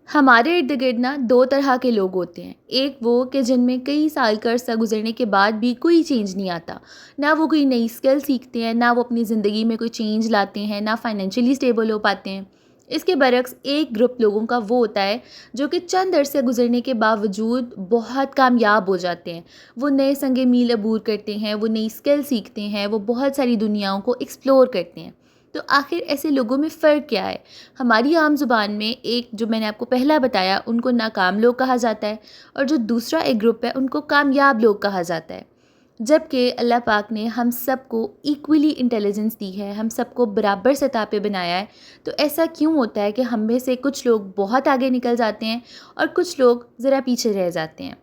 ہمارے ارد گرد نا دو طرح کے لوگ ہوتے ہیں. ایک وہ کہ جن میں کئی سال کا عرصہ گزرنے کے بعد بھی کوئی چینج نہیں آتا، نہ وہ کوئی نئی اسکل سیکھتے ہیں، نہ وہ اپنی زندگی میں کوئی چینج لاتے ہیں، نہ فائنینشلی اسٹیبل ہو پاتے ہیں. اس کے برعکس ایک گروپ لوگوں کا وہ ہوتا ہے جو کہ چند عرصے گزرنے کے باوجود بہت کامیاب ہو جاتے ہیں. وہ نئے سنگ میل عبور کرتے ہیں، وہ نئی اسکل سیکھتے ہیں، وہ بہت ساری دنیاؤں کو ایکسپلور کرتے ہیں. تو آخر ایسے لوگوں میں فرق کیا ہے؟ ہماری عام زبان میں ایک جو میں نے آپ کو پہلا بتایا ان کو ناکام لوگ کہا جاتا ہے، اور جو دوسرا ایک گروپ ہے ان کو کامیاب لوگ کہا جاتا ہے. جبکہ اللہ پاک نے ہم سب کو ایکولی انٹیلیجنس دی ہے، ہم سب کو برابر سطح پہ بنایا ہے. تو ایسا کیوں ہوتا ہے کہ ہم میں سے کچھ لوگ بہت آگے نکل جاتے ہیں اور کچھ لوگ ذرا پیچھے رہ جاتے ہیں؟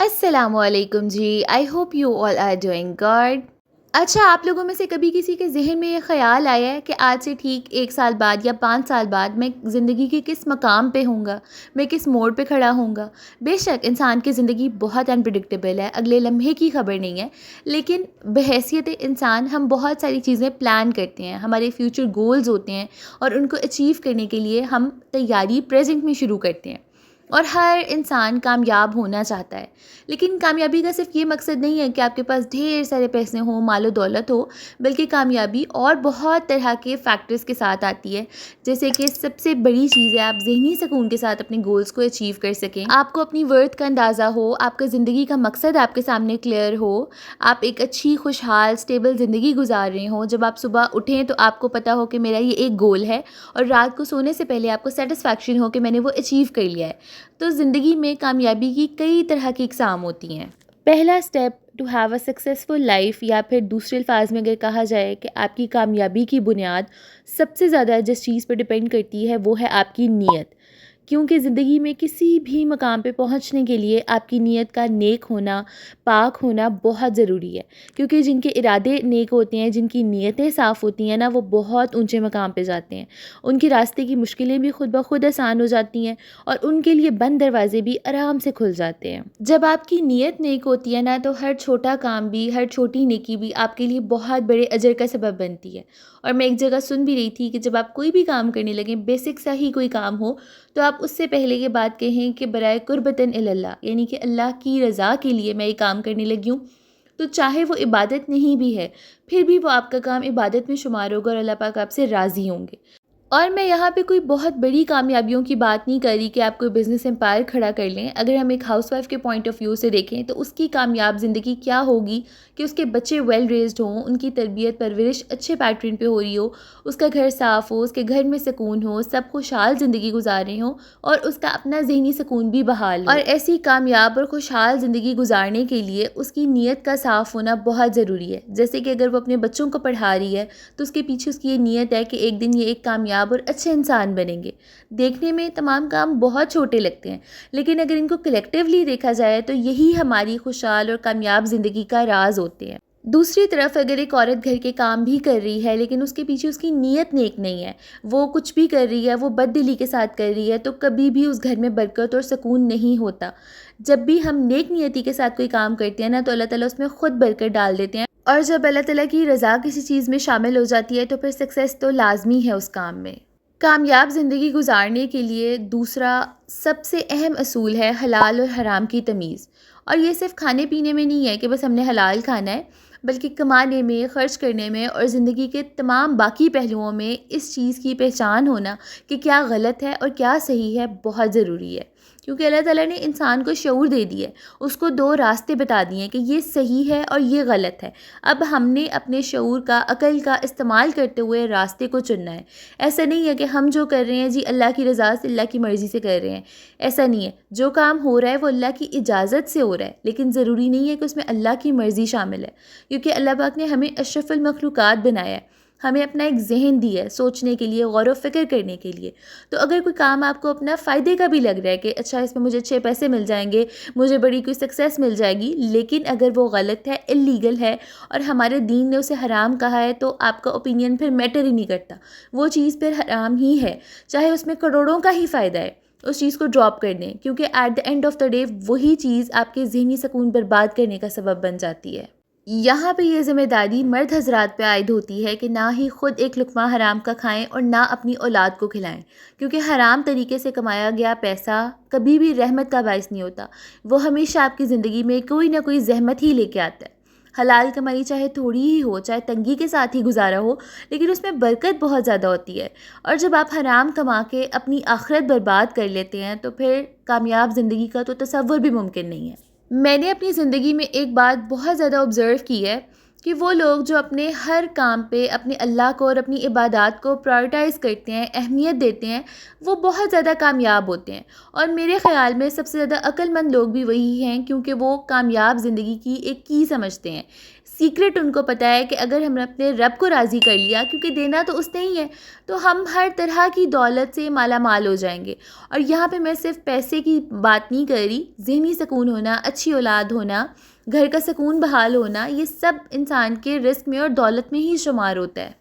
السلام علیکم جی، I hope you all are doing good. اچھا، آپ لوگوں میں سے کبھی کسی کے ذہن میں یہ خیال آیا ہے کہ آج سے ٹھیک 1 سال بعد یا 5 سال بعد میں زندگی کے کس مقام پہ ہوں گا، میں کس موڑ پہ کھڑا ہوں گا؟ بے شک انسان کی زندگی بہت انپریڈکٹیبل ہے، اگلے لمحے کی خبر نہیں ہے، لیکن بحیثیت انسان ہم بہت ساری چیزیں پلان کرتے ہیں، ہمارے فیوچر گولز ہوتے ہیں، اور ان کو اچیو کرنے کے لیے ہم تیاری پریزنٹ میں شروع کرتے ہیں. اور ہر انسان کامیاب ہونا چاہتا ہے، لیکن کامیابی کا صرف یہ مقصد نہیں ہے کہ آپ کے پاس ڈھیر سارے پیسے ہوں، مال و دولت ہو، بلکہ کامیابی اور بہت طرح کے فیکٹرز کے ساتھ آتی ہے. جیسے کہ سب سے بڑی چیز ہے آپ ذہنی سکون کے ساتھ اپنے گولز کو اچیو کر سکیں، آپ کو اپنی ورتھ کا اندازہ ہو، آپ کا زندگی کا مقصد آپ کے سامنے کلیئر ہو، آپ ایک اچھی خوشحال اسٹیبل زندگی گزار رہے ہوں. جب آپ صبح اٹھیں تو آپ کو پتہ ہو کہ میرا یہ ایک گول ہے، اور رات کو سونے سے پہلے آپ کو سیٹسفیکشن ہو کہ میں نے وہ اچیو کر لیا ہے. تو زندگی میں کامیابی کی کئی طرح کی اقسام ہوتی ہیں. پہلا step to have a successful life, یا پھر دوسرے الفاظ میں اگر کہا جائے کہ آپ کی کامیابی کی بنیاد سب سے زیادہ جس چیز پر ڈپینڈ کرتی ہے وہ ہے آپ کی نیت. کیونکہ زندگی میں کسی بھی مقام پہ پہنچنے کے لیے آپ کی نیت کا نیک ہونا، پاک ہونا بہت ضروری ہے. کیونکہ جن کے ارادے نیک ہوتے ہیں، جن کی نیتیں صاف ہوتی ہیں نا، وہ بہت اونچے مقام پہ جاتے ہیں. ان کے راستے کی مشکلیں بھی خود بخود آسان ہو جاتی ہیں، اور ان کے لیے بند دروازے بھی آرام سے کھل جاتے ہیں. جب آپ کی نیت نیک ہوتی ہے نا، تو ہر چھوٹا کام بھی، ہر چھوٹی نیکی بھی آپ کے لیے بہت بڑے اجر کا سبب بنتی ہے. اور میں ایک جگہ سن بھی رہی تھی کہ جب آپ کوئی بھی کام کرنے لگیں، بیسک سا ہی کوئی کام ہو، تو آپ اس سے پہلے یہ بات کہیں کہ برائے قربتاً اللہ، یعنی کہ اللہ کی رضا کے لیے میں یہ کام کرنے لگی ہوں. تو چاہے وہ عبادت نہیں بھی ہے، پھر بھی وہ آپ کا کام عبادت میں شمار ہوگا، اور اللہ پاک آپ سے راضی ہوں گے. اور میں یہاں پہ کوئی بہت بڑی کامیابیوں کی بات نہیں کر رہی کہ آپ کوئی بزنس امپائر کھڑا کر لیں. اگر ہم ایک ہاؤس وائف کے پوائنٹ آف ویو سے دیکھیں تو اس کی کامیاب زندگی کیا ہوگی کہ اس کے بچے ویل ریزڈ ہوں، ان کی تربیت پرورش اچھے پیٹرن پہ ہو رہی ہو، اس کا گھر صاف ہو، اس کے گھر میں سکون ہو، سب خوشحال زندگی گزار رہے ہوں، اور اس کا اپنا ذہنی سکون بھی بحال ہو. اور ایسی کامیاب اور خوشحال زندگی گزارنے کے لیے اس کی نیت کا صاف ہونا بہت ضروری ہے. جیسے کہ اگر وہ اپنے بچوں کو پڑھا رہی ہے تو اس کے پیچھے اس کی یہ نیت ہے کہ ایک دن یہ ایک کامیاب اور اچھے انسان بنیں گے. دیکھنے میں تمام کام بہت چھوٹے لگتے ہیں، لیکن اگر ان کو کلیکٹیولی دیکھا جائے تو یہی ہماری خوشحال اور کامیاب زندگی کا راز ہوتے ہیں. دوسری طرف اگر ایک عورت گھر کے کام بھی کر رہی ہے لیکن اس کے پیچھے اس کی نیت نیک نہیں ہے، وہ کچھ بھی کر رہی ہے، وہ بد دلی کے ساتھ کر رہی ہے، تو کبھی بھی اس گھر میں برکت اور سکون نہیں ہوتا. جب بھی ہم نیک نیتی کے ساتھ کوئی کام کرتے ہیں نا، تو اللہ تعالیٰ اس میں خود برکت ڈال دیتے ہیں. اور جب اللہ تعالیٰ کی رضا کسی چیز میں شامل ہو جاتی ہے تو پھر سکسیس تو لازمی ہے اس کام میں. کامیاب زندگی گزارنے کے لیے دوسرا سب سے اہم اصول ہے حلال اور حرام کی تمیز. اور یہ صرف کھانے پینے میں نہیں ہے کہ بس ہم نے حلال کھانا ہے، بلکہ کمانے میں، خرچ کرنے میں، اور زندگی کے تمام باقی پہلوؤں میں اس چیز کی پہچان ہونا کہ کیا غلط ہے اور کیا صحیح ہے بہت ضروری ہے. کیونکہ اللہ تعالیٰ نے انسان کو شعور دے دی ہے، اس کو 2 راستے بتا دیے ہیں کہ یہ صحیح ہے اور یہ غلط ہے. اب ہم نے اپنے شعور کا، عقل کا استعمال کرتے ہوئے راستے کو چننا ہے. ایسا نہیں ہے کہ ہم جو کر رہے ہیں جی اللہ کی رضا سے، اللہ کی مرضی سے کر رہے ہیں. ایسا نہیں ہے. جو کام ہو رہا ہے وہ اللہ کی اجازت سے ہو رہا ہے، لیکن ضروری نہیں ہے کہ اس میں اللہ کی مرضی شامل ہے. کیونکہ اللہ پاک نے ہمیں اشرف المخلوقات بنایا ہے، ہمیں اپنا ایک ذہن دی ہے سوچنے کے لیے، غور و فکر کرنے کے لیے. تو اگر کوئی کام آپ کو اپنا فائدے کا بھی لگ رہا ہے کہ اچھا اس میں مجھے اچھے پیسے مل جائیں گے، مجھے بڑی کوئی سکسیس مل جائے گی، لیکن اگر وہ غلط ہے، اللیگل ہے، اور ہمارے دین نے اسے حرام کہا ہے، تو آپ کا اوپینین پھر میٹر ہی نہیں کرتا. وہ چیز پھر حرام ہی ہے، چاہے اس میں کروڑوں کا ہی فائدہ ہے. اس چیز کو ڈراپ کر دیں، کیونکہ at the end of the day وہی چیز آپ کے ذہنی سکون برباد کرنے کا سبب بن جاتی ہے. یہاں پہ یہ ذمہ داری مرد حضرات پہ عائد ہوتی ہے کہ نہ ہی خود ایک لقمہ حرام کا کھائیں اور نہ اپنی اولاد کو کھلائیں، کیونکہ حرام طریقے سے کمایا گیا پیسہ کبھی بھی رحمت کا باعث نہیں ہوتا، وہ ہمیشہ آپ کی زندگی میں کوئی نہ کوئی زحمت ہی لے کے آتا ہے۔ حلال کمائی چاہے تھوڑی ہی ہو، چاہے تنگی کے ساتھ ہی گزارا ہو، لیکن اس میں برکت بہت زیادہ ہوتی ہے، اور جب آپ حرام کما کے اپنی آخرت برباد کر لیتے ہیں تو پھر کامیاب زندگی کا تو تصور بھی ممکن نہیں ہے۔ میں نے اپنی زندگی میں ایک بات بہت زیادہ آبزرو کی ہے کہ وہ لوگ جو اپنے ہر کام پہ اپنے اللہ کو اور اپنی عبادات کو پرائورٹائز کرتے ہیں، اہمیت دیتے ہیں، وہ بہت زیادہ کامیاب ہوتے ہیں، اور میرے خیال میں سب سے زیادہ عقل مند لوگ بھی وہی ہیں، کیونکہ وہ کامیاب زندگی کی ایک کی سمجھتے ہیں۔ سیکرٹ ان کو پتہ ہے کہ اگر ہم نے اپنے رب کو راضی کر لیا، کیونکہ دینا تو اس نے ہی ہے، تو ہم ہر طرح کی دولت سے مالا مال ہو جائیں گے۔ اور یہاں پہ میں صرف پیسے کی بات نہیں کر رہی، ذہنی سکون ہونا، اچھی اولاد ہونا، گھر کا سکون بحال ہونا، یہ سب انسان کے رزق میں اور دولت میں ہی شمار ہوتا ہے۔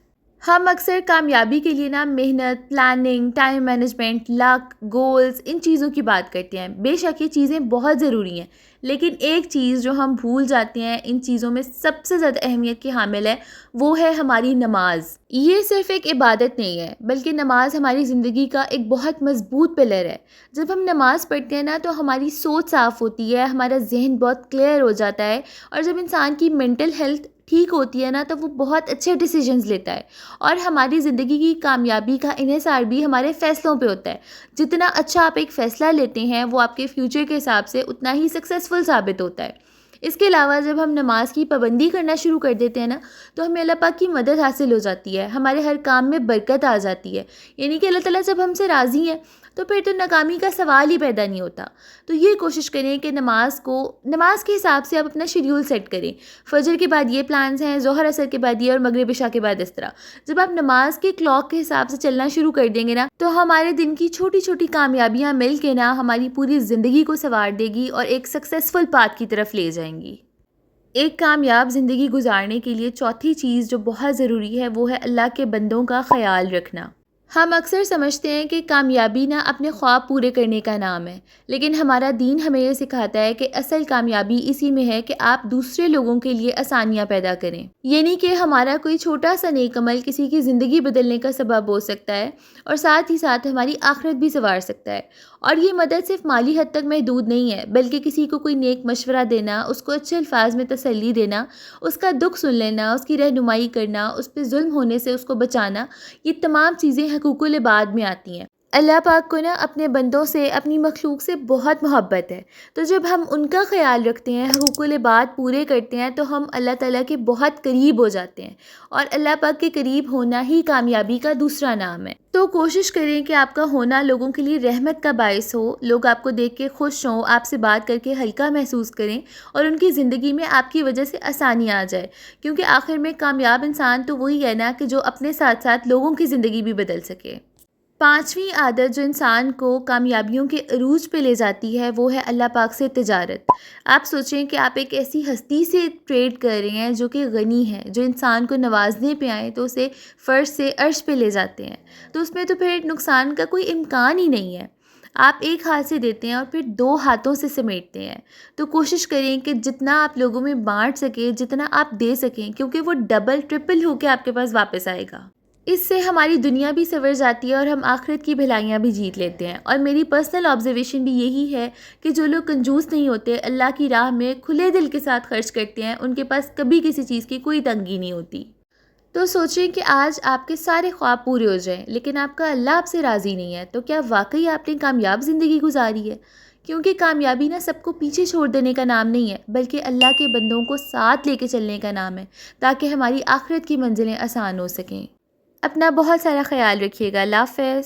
ہم اکثر کامیابی کے لیے محنت، پلاننگ، ٹائم مینجمنٹ، لک، گولز، ان چیزوں کی بات کرتے ہیں۔ بے شک یہ چیزیں بہت ضروری ہیں، لیکن ایک چیز جو ہم بھول جاتے ہیں ان چیزوں میں سب سے زیادہ اہمیت کی حامل ہے، وہ ہے ہماری نماز۔ یہ صرف ایک عبادت نہیں ہے، بلکہ نماز ہماری زندگی کا ایک بہت مضبوط پلر ہے۔ جب ہم نماز پڑھتے ہیں تو ہماری سوچ صاف ہوتی ہے، ہمارا ذہن بہت کلیئر ہو جاتا ہے، اور جب انسان کی مینٹل ہیلتھ ٹھیک ہوتی ہے تو وہ بہت اچھے ڈیسیجنز لیتا ہے، اور ہماری زندگی کی کامیابی کا انحصار بھی ہمارے فیصلوں پہ ہوتا ہے۔ جتنا اچھا آپ ایک فیصلہ لیتے ہیں وہ آپ کے فیوچر کے حساب سے اتنا ہی سکسیزفل ثابت ہوتا ہے۔ اس کے علاوہ جب ہم نماز کی پابندی کرنا شروع کر دیتے ہیں تو ہمیں اللہ پاک کی مدد حاصل ہو جاتی ہے، ہمارے ہر کام میں برکت آ جاتی ہے، یعنی کہ اللہ تعالیٰ جب ہم سے راضی ہیں تو پھر تو ناکامی کا سوال ہی پیدا نہیں ہوتا۔ تو یہ کوشش کریں کہ نماز کے حساب سے آپ اپنا شیڈیول سیٹ کریں۔ فجر کے بعد یہ پلانز ہیں، ظہر عصر کے بعد یہ، اور مغرب عشاء کے بعد اس طرح۔ جب آپ نماز کے کلاک کے حساب سے چلنا شروع کر دیں گے تو ہمارے دن کی چھوٹی چھوٹی کامیابیاں مل کے ہماری پوری زندگی کو سنوار دے گی اور ایک سکسیزفل پاتھ کی طرف لے جائیں گی۔ ایک کامیاب زندگی گزارنے کے لیے چوتھی چیز جو بہت ضروری ہے وہ ہے اللہ کے بندوں کا خیال رکھنا۔ ہم اکثر سمجھتے ہیں کہ کامیابی اپنے خواب پورے کرنے کا نام ہے، لیکن ہمارا دین ہمیں یہ سکھاتا ہے کہ اصل کامیابی اسی میں ہے کہ آپ دوسرے لوگوں کے لیے آسانیاں پیدا کریں، یعنی کہ ہمارا کوئی چھوٹا سا نیک عمل کسی کی زندگی بدلنے کا سبب ہو سکتا ہے، اور ساتھ ہی ساتھ ہماری آخرت بھی سنوار سکتا ہے۔ اور یہ مدد صرف مالی حد تک محدود نہیں ہے، بلکہ کسی کو کوئی نیک مشورہ دینا، اس کو اچھے الفاظ میں تسلی دینا، اس کا دکھ سن لینا، اس کی رہنمائی کرنا، اس پہ ظلم ہونے سے اس کو بچانا، یہ تمام چیزیں حقوق العباد میں آتی ہیں۔ اللہ پاک کو اپنے بندوں سے، اپنی مخلوق سے بہت محبت ہے، تو جب ہم ان کا خیال رکھتے ہیں، حقوق العباد پورے کرتے ہیں، تو ہم اللہ تعالیٰ کے بہت قریب ہو جاتے ہیں، اور اللہ پاک کے قریب ہونا ہی کامیابی کا دوسرا نام ہے۔ تو کوشش کریں کہ آپ کا ہونا لوگوں کے لیے رحمت کا باعث ہو، لوگ آپ کو دیکھ کے خوش ہوں، آپ سے بات کر کے ہلکا محسوس کریں، اور ان کی زندگی میں آپ کی وجہ سے آسانی آ جائے، کیونکہ آخر میں کامیاب انسان تو وہی ہے کہ جو اپنے ساتھ ساتھ لوگوں کی زندگی بھی بدل سکے۔ پانچویں عادت جو انسان کو کامیابیوں کے عروج پہ لے جاتی ہے وہ ہے اللہ پاک سے تجارت۔ آپ سوچیں کہ آپ ایک ایسی ہستی سے ٹریڈ کر رہے ہیں جو کہ غنی ہے، جو انسان کو نوازنے پہ آئے تو اسے فرش سے عرش پہ لے جاتے ہیں، تو اس میں تو پھر نقصان کا کوئی امکان ہی نہیں ہے۔ آپ ایک ہاتھ سے دیتے ہیں اور پھر دو ہاتھوں سے سمیٹتے ہیں، تو کوشش کریں کہ جتنا آپ لوگوں میں بانٹ سکیں، جتنا آپ دے سکیں، کیونکہ وہ ڈبل ٹرپل ہو کے آپ کے پاس واپس آئے گا۔ اس سے ہماری دنیا بھی سنور جاتی ہے اور ہم آخرت کی بھلائیاں بھی جیت لیتے ہیں۔ اور میری پرسنل آبزرویشن بھی یہی ہے کہ جو لوگ کنجوس نہیں ہوتے، اللہ کی راہ میں کھلے دل کے ساتھ خرچ کرتے ہیں، ان کے پاس کبھی کسی چیز کی کوئی تنگی نہیں ہوتی۔ تو سوچیں کہ آج آپ کے سارے خواب پورے ہو جائیں، لیکن آپ کا اللہ آپ سے راضی نہیں ہے، تو کیا واقعی آپ نے کامیاب زندگی گزاری ہے؟ کیونکہ کامیابی سب کو پیچھے چھوڑ دینے کا نام نہیں ہے، بلکہ اللہ کے بندوں کو ساتھ لے کے چلنے کا نام ہے، تاکہ ہماری آخرت کی منزلیں آسان ہو سکیں۔ اپنا بہت سارا خیال رکھیے گا۔ اللہ حافظ۔